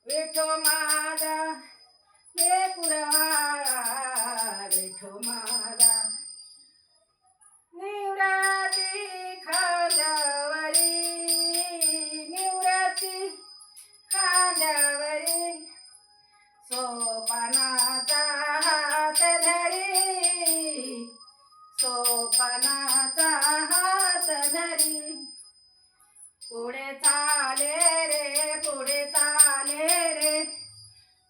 विठो माझा लेकुरवाळा विठो माझा निवराती खांद्यावरी निवराती खांद्यावरी सोपानाचा हात धरी सोपानाचा हात धरी पुढे चाले रे पुढे चाले रे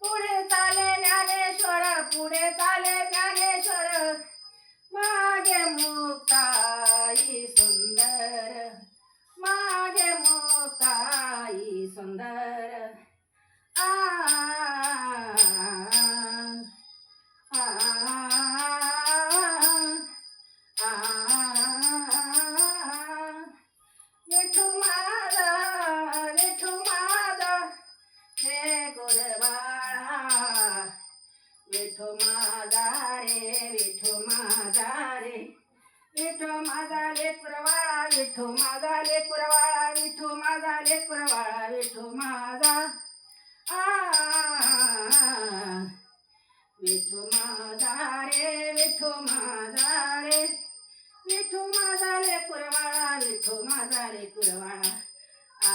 पुढे चाले ज्ञानेश्वर पुढे चाले ज्ञानेश्वर मागे मुक्ताई सुंदर मागे मुक्ताई सुंदर आ आ विठू माझा लेकुरवाळा विठो माझा रे विठो माझा रे विठो माझा लेकुरवाळा विठो माझा लेकुरवाळा विठो माझा लेकुरवाळा विठो माझा आ विठो माझा रे विठो माझा रे विठो माझा लेकुरवाळा विठो माझा लेकुरवाळा आ